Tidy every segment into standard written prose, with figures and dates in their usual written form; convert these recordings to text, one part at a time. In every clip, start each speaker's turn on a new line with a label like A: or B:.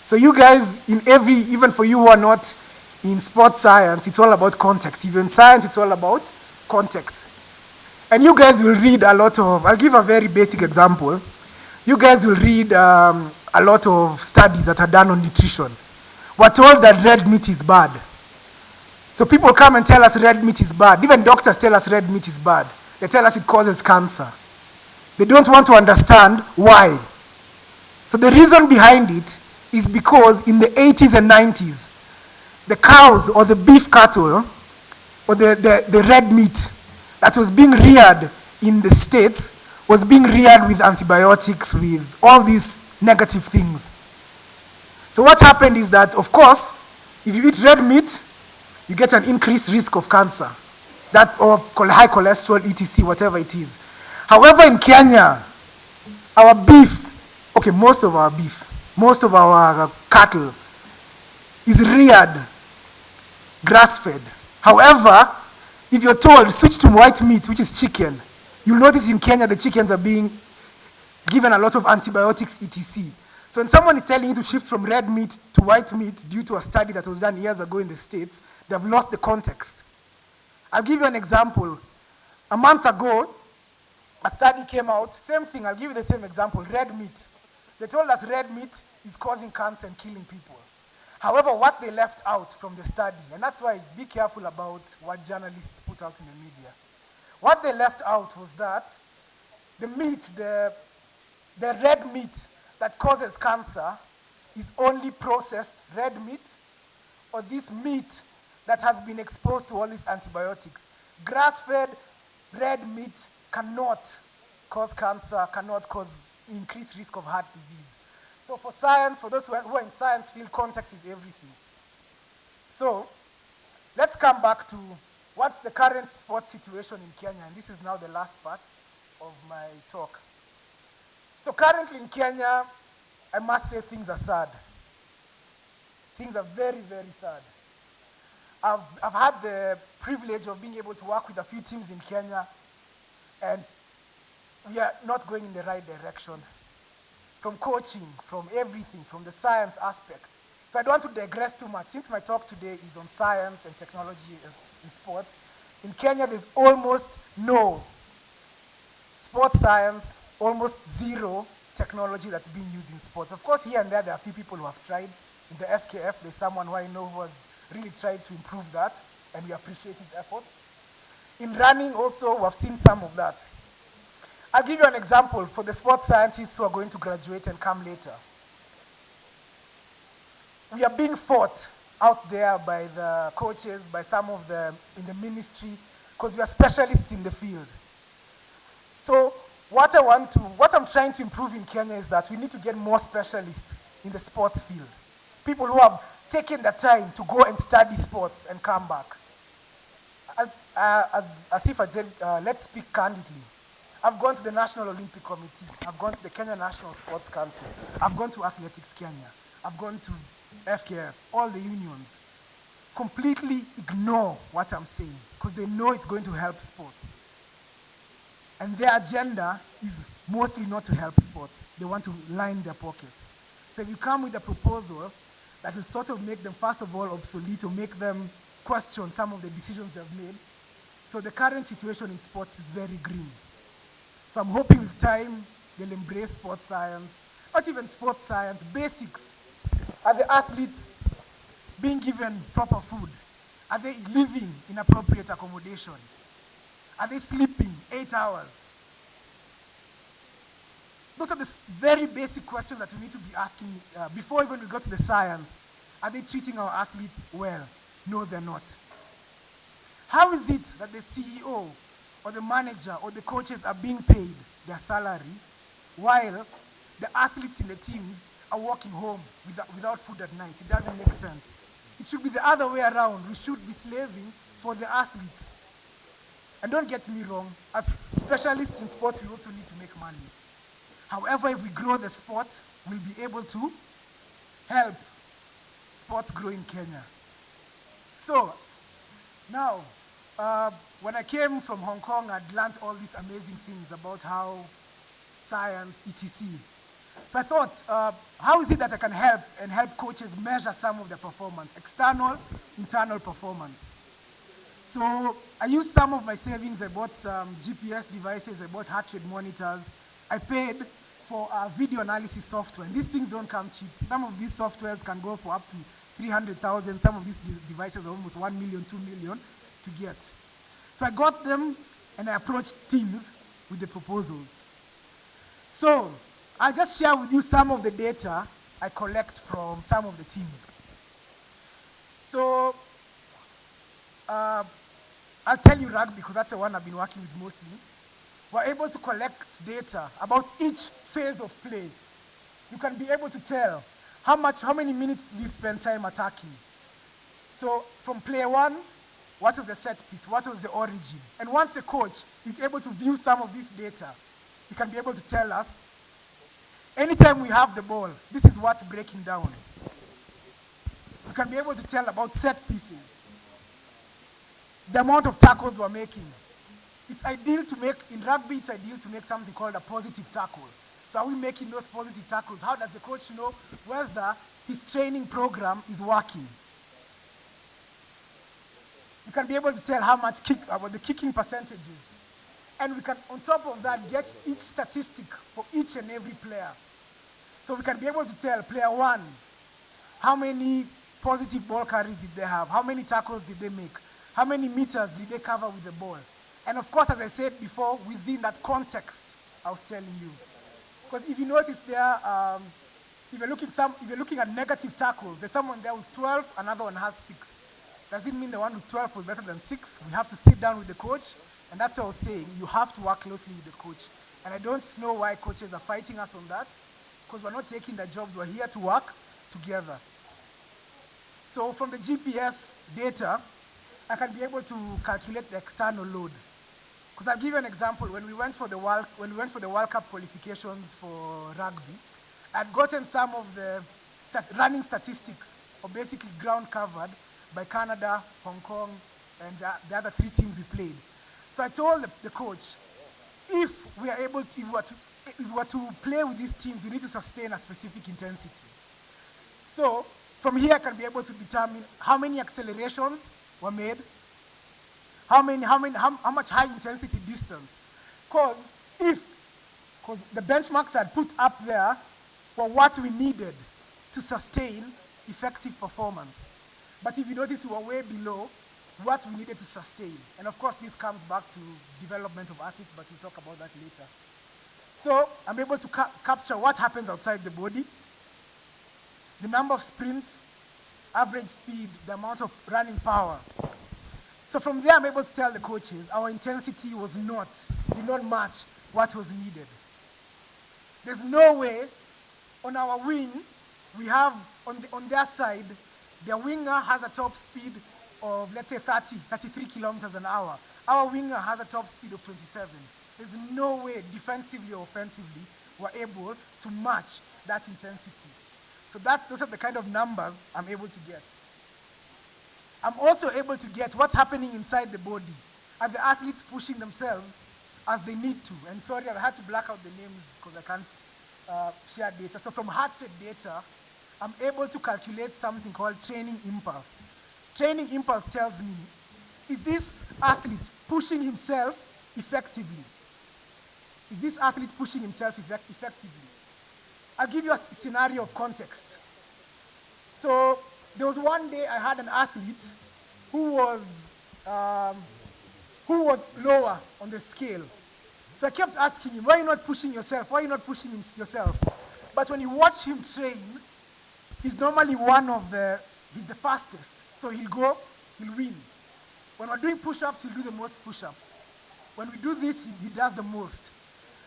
A: So you guys, even for you who are not in sports science, it's all about context. Even science, it's all about context. And you guys will read a lot of, I'll give a very basic example. You guys will read a lot of studies that are done on nutrition. We're told that red meat is bad. So people come and tell us red meat is bad. Even doctors tell us red meat is bad. They tell us it causes cancer. They don't want to understand why. So the reason behind it is because in the 80s and 90s, the cows or the beef cattle or the red meat that was being reared in the States was being reared with antibiotics, with all these negative things. So what happened is that, of course, if you eat red meat, you get an increased risk of cancer. That or high cholesterol, etc., whatever it is. However, in Kenya, our beef, okay, most of our cattle is reared grass-fed. However, if you're told switch to white meat, which is chicken, you'll notice in Kenya the chickens are being given a lot of antibiotics, etc. So when someone is telling you to shift from red meat to white meat due to a study that was done years ago in the States, they've lost the context. I'll give you an example. A month ago, a study came out, same thing, I'll give you the same example, red meat. They told us red meat is causing cancer and killing people. However, what they left out from the study, and that's why be careful about what journalists put out in the media. What they left out was that the meat, the red meat that causes cancer is only processed red meat or this meat that has been exposed to all these antibiotics. Grass-fed red meat cannot cause cancer, cannot cause increased risk of heart disease. So for science, for those who are in science field, context is everything. So let's come back to what's the current sports situation in Kenya, and this is now the last part of my talk. So currently in Kenya, I must say things are sad. Things are very, very sad. I've had the privilege of being able to work with a few teams in Kenya, and we are not going in the right direction. From coaching, from everything, from the science aspect. So I don't want to digress too much. Since my talk today is on science and technology in sports, in Kenya there's almost no sports science, almost zero technology that's being used in sports. Of course, here and there are a few people who have tried. In the FKF, there's someone who I know who has really tried to improve that, and we appreciate his efforts. In running also, we have seen some of that. I'll give you an example for the sports scientists who are going to graduate and come later. We are being fought out there by the coaches, by some of them in the ministry, because we are specialists in the field. So what I'm trying to improve in Kenya is that we need to get more specialists in the sports field. People who have taken the time to go and study sports and come back. As if I said, let's speak candidly. I've gone to the National Olympic Committee. I've gone to the Kenya National Sports Council. I've gone to Athletics Kenya. I've gone to FKF, all the unions. Completely ignore what I'm saying because they know it's going to help sports. And their agenda is mostly not to help sports. They want to line their pockets. So if you come with a proposal that will sort of make them, first of all, obsolete or make them question some of the decisions they've made. So the current situation in sports is very grim. So I'm hoping with time, they'll embrace sports science, not even sports science, basics. Are the athletes being given proper food? Are they living in appropriate accommodation? Are they sleeping 8 hours? Those are the very basic questions that we need to be asking before even we go to the science. Are they treating our athletes well? No, they're not. How is it that the CEO or the manager or the coaches are being paid their salary while the athletes in the teams are walking home without food at night? It doesn't make sense. It should be the other way around. We should be slaving for the athletes. And don't get me wrong, as specialists in sports, we also need to make money. However, if we grow the sport, we'll be able to help sports grow in Kenya. So, now, when I came from Hong Kong, I'd learned all these amazing things about how science, etc. So I thought, how is it that I can help coaches measure some of their performance, external, internal performance? So I used some of my savings. I bought some GPS devices. I bought heart rate monitors. I paid for video analysis software. And these things don't come cheap. Some of these softwares can go for up to 300,000. Some of these devices are almost 1 million, 2 million to get. So I got them and I approached teams with the proposals. So I'll just share with you some of the data I collect from some of the teams. So I'll tell you rugby because that's the one I've been working with mostly. We're able to collect data about each phase of play. You can be able to tell how many minutes we spend time attacking. So from player one, what was the set piece? What was the origin? And once the coach is able to view some of this data, he can be able to tell us, anytime we have the ball, this is what's breaking down. You can be able to tell about set pieces, the amount of tackles we're making. It's ideal to make, in rugby, it's ideal to make something called a positive tackle. So are we making those positive tackles? How does the coach know whether his training program is working? You can be able to tell how much about the kicking percentages. And we can, on top of that, get each statistic for each and every player. So we can be able to tell player one, how many positive ball carries did they have? How many tackles did they make? How many meters did they cover with the ball? And of course, as I said before, within that context, I was telling you. Because if you notice there, if you're looking at negative tackles, there's someone there with 12, another one has 6. Does it mean the one with 12 was better than 6? We have to sit down with the coach, and that's what I was saying. You have to work closely with the coach. And I don't know why coaches are fighting us on that, because we're not taking their jobs. We're here to work together. So from the GPS data, I can be able to calculate the external load. Because I'll give you an example. When we went for the World Cup qualifications for rugby, I'd gotten some of the running statistics, or basically ground covered, by Canada, Hong Kong, and the other 3 teams we played. So I told the coach, if we were to play with these teams, we need to sustain a specific intensity. So from here, I can be able to determine how many accelerations were made, how much high intensity distance. Because the benchmarks I'd put up there were what we needed to sustain effective performance. But if you notice, we were way below what we needed to sustain. And of course, this comes back to development of athletes, but we'll talk about that later. So I'm able to capture what happens outside the body, the number of sprints, average speed, the amount of running power. So from there, I'm able to tell the coaches our intensity did not match what was needed. There's no way on our wing, we have, on their side, their winger has a top speed of, let's say, 33 kilometers an hour. Our winger has a top speed of 27. There's no way, defensively or offensively, we're able to match that intensity. So those are the kind of numbers I'm able to get. I'm also able to get what's happening inside the body. Are the athletes pushing themselves as they need to? And sorry, I had to black out the names because I can't share data. So from heart rate data, I'm able to calculate something called training impulse. Training impulse tells me, is this athlete pushing himself effectively? Is this athlete pushing himself effectively? I'll give you a scenario of context. So there was one day I had an athlete who was lower on the scale. So I kept asking him, why are you not pushing yourself? Why are you not pushing yourself? But when you watch him train, he's normally he's the fastest. So he'll win. When we're doing push-ups, he'll do the most push-ups. When we do this, he does the most.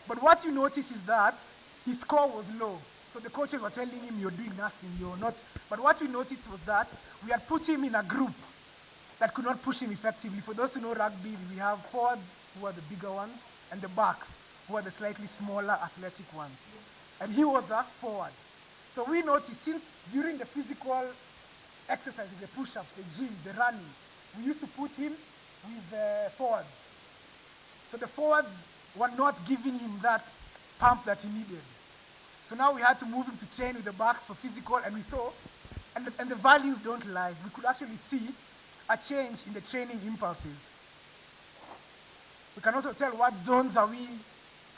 A: But what you notice is that his score was low. So the coaches were telling him, you're doing nothing, you're not. But what we noticed was that we had put him in a group that could not push him effectively. For those who know rugby, we have forwards, who are the bigger ones, and the backs, who are the slightly smaller athletic ones. And he was a forward. So we noticed, since during the physical exercises, the push-ups, the gym, the running, we used to put him with the forwards. So the forwards were not giving him that pump that he needed. So now we had to move him to train with the backs for physical, and we saw, and the values don't lie. We could actually see a change in the training impulses. We can also tell what zones are we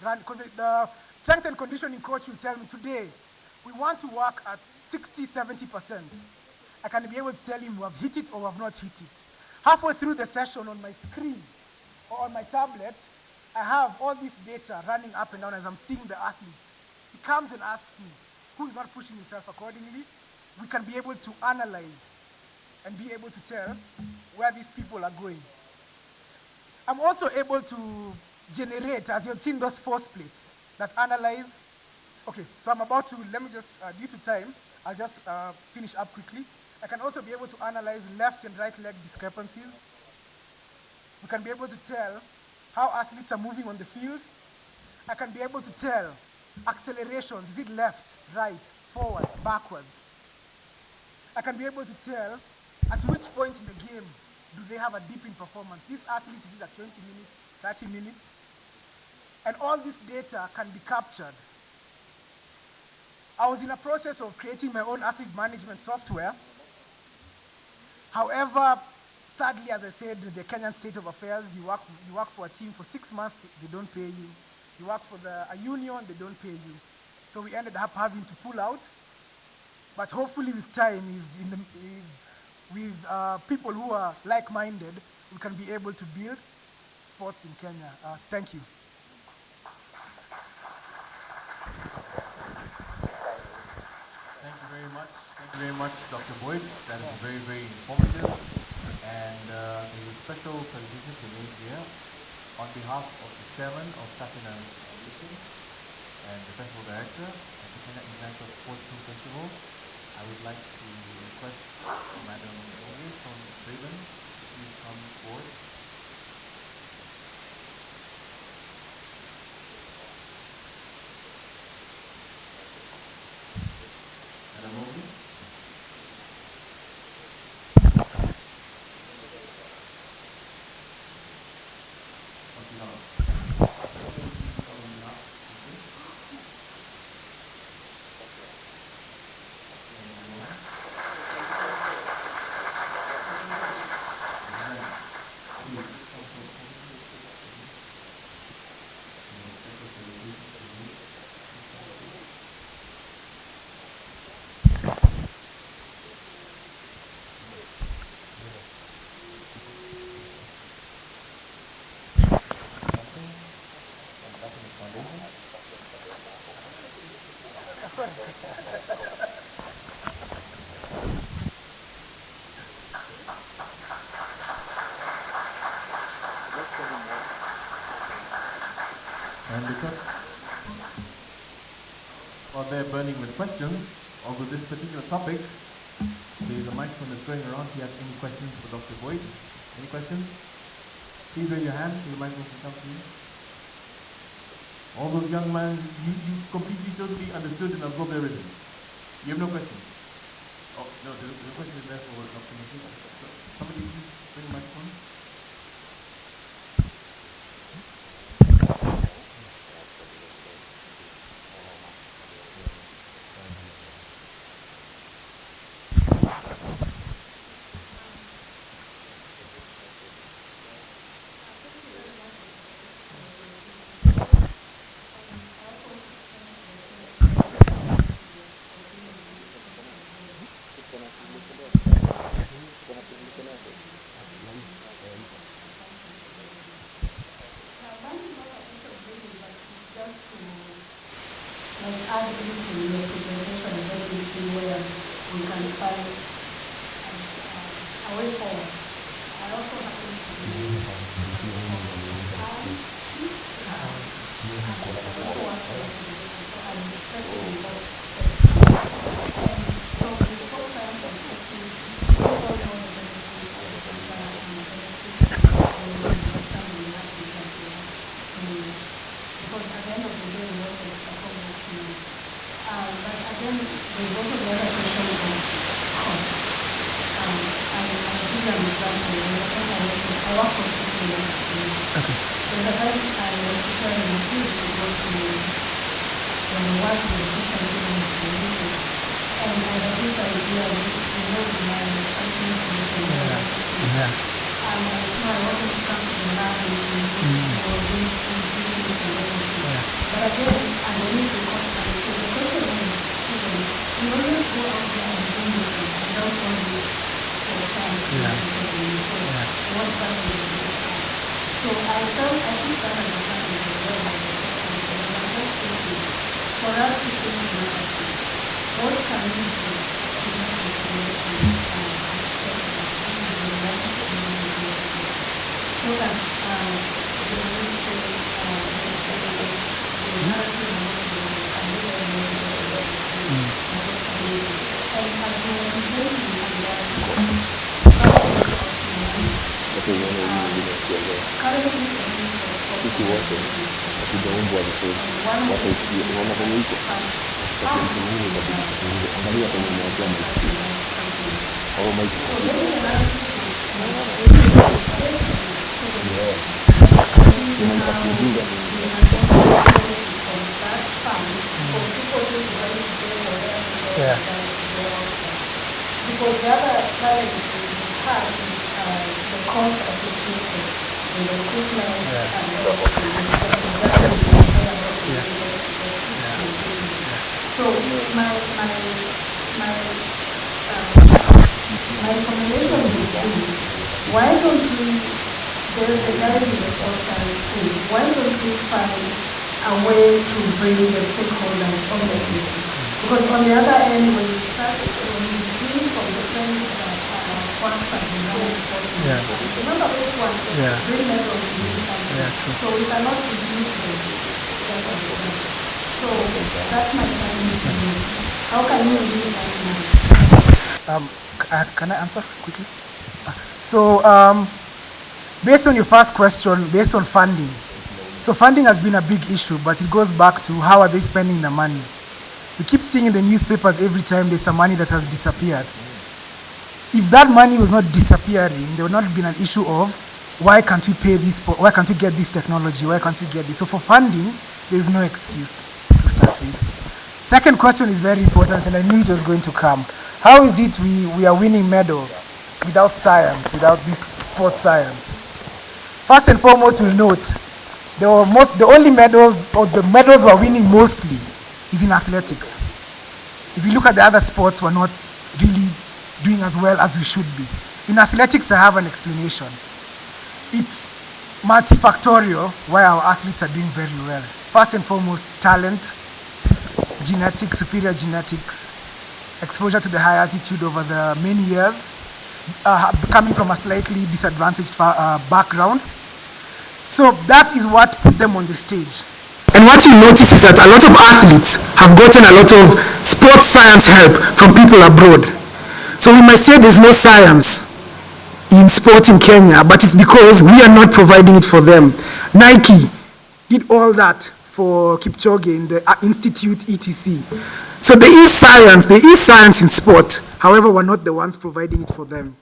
A: run, because the strength and conditioning coach will tell me today, we want to work at 60, 70%. I can be able to tell him we have hit it or we have not hit it. Halfway through the session on my screen or on my tablet, I have all this data running up and down as I'm seeing the athletes. He comes and asks me, who is not pushing himself accordingly? We can be able to analyze and be able to tell where these people are going. I'm also able to generate, as you've seen those 4 splits that analyze. Okay, so I'm about to, let me just, due to time, I'll just finish up quickly. I can also be able to analyze left and right leg discrepancies. We can be able to tell how athletes are moving on the field. I can be able to tell accelerations, is it left, right, forward, backwards. I can be able to tell at which point in the game do they have a dip in performance. This athlete is at 20 minutes, 30 minutes. And all this data can be captured. I was in a process of creating my own athlete management software. However, sadly, as I said, the Kenyan state of affairs, you work for a team for 6 months, they don't pay you. You work for a union, they don't pay you. So we ended up having to pull out. But hopefully with time, with people who are like-minded, we can be able to build sports in Kenya. Thank you.
B: Thank you very much. Thank you very much, Dr. Boit. That is very, very informative. And there's a special presentation to make here on behalf of the chairman of Sakina Foundation and the festival director of the Kenya International Sports Film Festival. I would like to request Madam Oge from Raven to please come forward. Madam Oge. And because while they're burning with questions over this particular topic, there's a microphone that's going around. If you have any questions for Dr. Boit, any questions? Please raise your hand so the microphone can come to you. All those young men, you completely, totally understood and absorbed everything. You have no questions? Oh, no, the question is there for Dr. Mashika. Somebody please bring the microphone.
C: add into your presentation and then we see where we can find a way forward. I also happen to be because at the end of the day, we want to perform that. But again, there's also the other question of cost. And I'll give you an example. I work for CPS. Okay. So the time I was preparing my field to go to the the work in the system and I have this idea of my something
A: Yeah.
C: and I wanted to come to the lab and but again, I need to contact. So the question is, we always go out there and do it without wanting for time. What happened? So I felt I think that has happened as well. For us to think what can we do to make information so that because the other challenge we have is the cost associated with the equipment and so my recommendation would be, why don't we, there's the guys in the sports science too, why don't we find a way to bring the stakeholders on the system? Because on the other end, when you start, when you bring from the friends that works at the sports, remember those ones, bring them on to do something. So we cannot dismiss them. So that's my challenge to you. How can you do that now?
A: Can I answer quickly? So, based on your first question, based on funding. So funding has been a big issue, but it goes back to how are they spending the money? We keep seeing in the newspapers every time there's some money that has disappeared. If that money was not disappearing, there would not have been an issue of why can't we pay this, why can't we get this technology, why can't we get this? So for funding, there's no excuse to start with. Second question is very important, and I knew it was going to come. How is it we are winning medals without science, without this sports science? First and foremost, we'll note, the only medals, or the medals we're winning mostly, is in athletics. If you look at the other sports, we're not really doing as well as we should be. In athletics, I have an explanation. It's multifactorial why our athletes are doing very well. First and foremost, talent, genetics, superior genetics, exposure to the high altitude over the many years, coming from a slightly disadvantaged background. So that is what put them on the stage. And what you notice is that a lot of athletes have gotten a lot of sports science help from people abroad. So we might say there's no science in sport in Kenya, but it's because we are not providing it for them. Nike did all that for Kipchoge in the Institute ETC. So there is science in sport. However, we're not the ones providing it for them.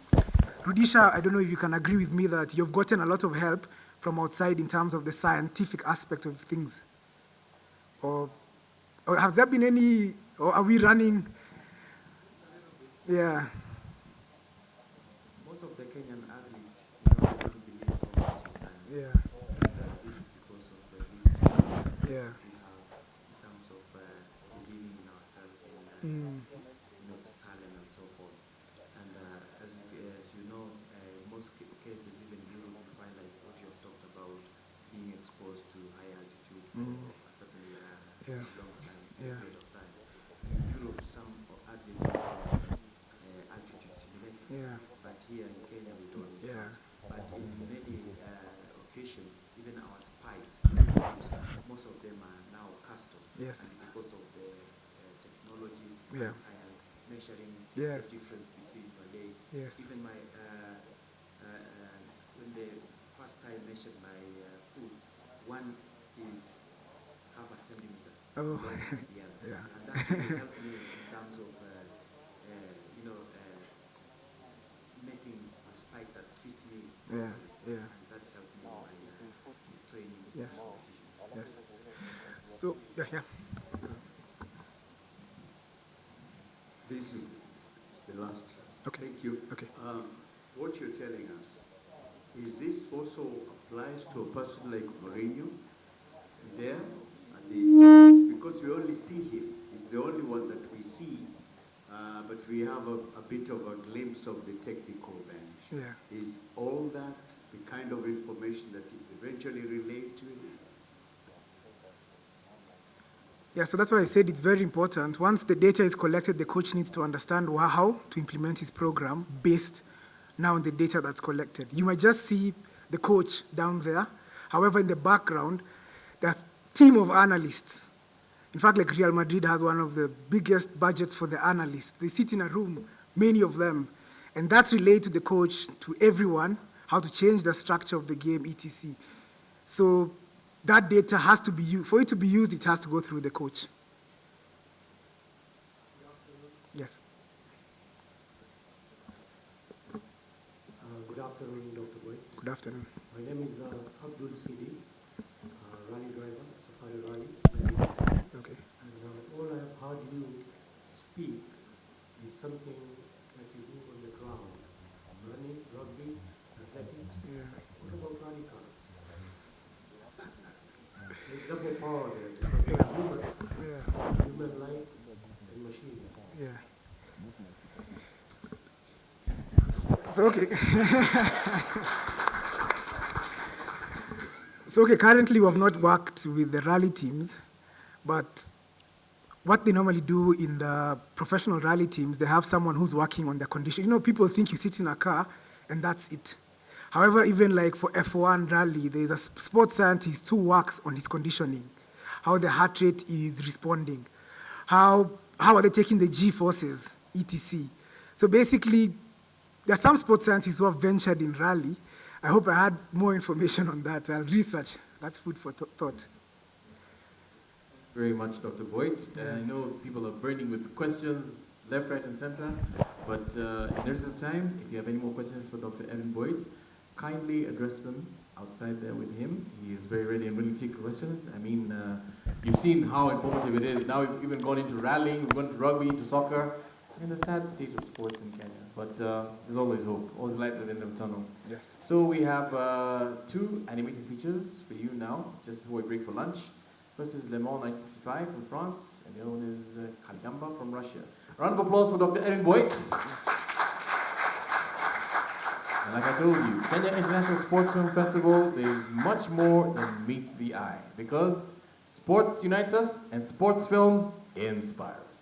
A: Rudisha, I don't know if you can agree with me that you've gotten a lot of help from outside in terms of the scientific aspect of things. Or has there been any, or are we running? Yeah.
B: Most of the Kenyan athletes, don't believe so much in science.
A: Yeah.
B: This is because of the limitations we have in terms of believing in ourselves and the talent and so forth. And as you know, most cases, even in Europe, you find like what you have talked about, being exposed to high altitude for a certain long time, period of time. In Europe, some athletes also altitude simulators, but here in Kenya we don't. But in many occasions, even our spies, most of them are now custom.
A: Yes.
B: And because of the technology and science, measuring the difference between per day. Even my when the first time measured my food, one is half a centimeter.
A: Oh.
B: And that really helped me in terms of making a spike that fits me. And that helped me in my training competitions.
A: So
D: This is the last.
A: Okay.
D: Thank you.
A: Okay.
D: What you're telling us, is this also applies to a person like Mourinho there? Because we only see him. He's the only one that we see, but we have a bit of a glimpse of the technical bench.
A: Yeah.
D: Is all that the kind of information that is eventually relayed to him?
A: Yeah, so that's why I said it's very important. Once the data is collected, the coach needs to understand how to implement his program based now on the data that's collected. You might just see the coach down there. However, in the background, there's a team of analysts. In fact, like Real Madrid has one of the biggest budgets for the analysts. They sit in a room, many of them, and that's relayed to the coach, to everyone, how to change the structure of the game, etc. So that data has to be used. For it to be used, it has to go through the coach. Yes.
E: Good afternoon, Dr. Boit.
A: Good afternoon.
E: My name is Abdul Sidi, rally driver, Safari Rally.
A: Okay.
E: And all I have heard you speak is something that you do on the ground. Running, rugby, athletics.
A: Yeah.
E: What about rally cars? There's double power there because it's human life and machine.
A: Yeah. So, okay. So, okay, currently we have not worked with the rally teams, but what they normally do in the professional rally teams, they have someone who's working on their condition. You know, people think you sit in a car and that's it. However, even like for F1 rally, there's a sports scientist who works on his conditioning, how the heart rate is responding, how are they taking the G forces, etc. So basically, there are some sports scientists who have ventured in rally. I hope I had more information on that. I'll research. That's food for thought.
B: Very much, Dr. Boit. I know people are burning with questions left, right, and center, but in the rest of time, if you have any more questions for Dr. Edwin Boit, kindly address them outside there with him. He is very ready and willing to take questions. I mean, you've seen how informative it is. Now we've even gone into rallying, we've gone to rugby, into soccer, in the sad state of sports in Kenya. But there's always hope, always light at the end of the tunnel.
A: Yes.
B: So we have two animated features for you now, just before we break for lunch. First is Le Mans 1955 from France, and the other one is Kalyamba from Russia. Round of applause for Dr. Edwin Boit. And like I told you, Kenya International Sports Film Festival, there's much more than meets the eye, because sports unites us and sports films inspire us.